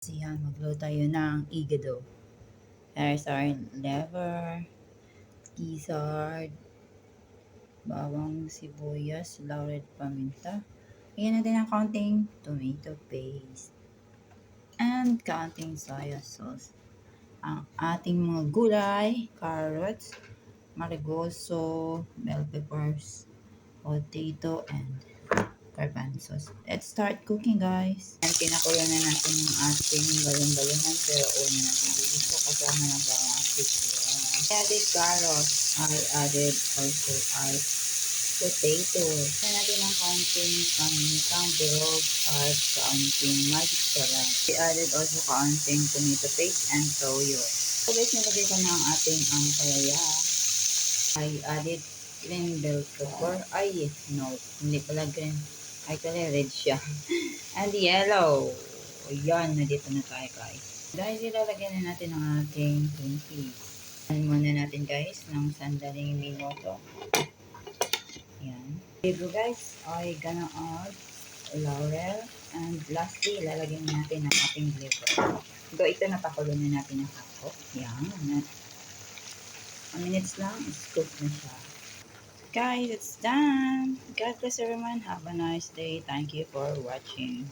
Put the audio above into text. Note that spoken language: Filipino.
So yan, magluto tayo ng igado. There's our liver, gizzard, bawang sibuyas, laurel paminta. Lagyan natin ng kaunting tomato paste and kaunting soya sauce. Ang ating mga gulay, carrots, marigoso, bell peppers, potato, and garbanzos. Let's start cooking, guys. And pinakulo na natin yung ating balon-balonan, pero una natin dito kasama ng bawang sibuyas. I added carrots. I added also our potatoes. Kaya natin ng kaunting pamintang durog at kaunting magic sarap. We added also kaunting tomato paste and toyo. So guys, nilagay ko na ang ating ampalaya. I added green bell pepper. Ay, no, hindi pala green. Ay, pala red siya. And yellow. Ayan, nandito na tayo, guys. Guys, ilalagyan na natin ang ating green peas. Ayan muna natin, guys, ng sandaling minuto. Ayan. Here guys, I gonna add laurel. And lastly, ilalagyan natin ang ating liver. So, ito napakulo na natin ng hako. Ayan. 1 minutes lang, is cooked na siya. Guys, it's done. God bless everyone. Have a nice day. Thank you for watching.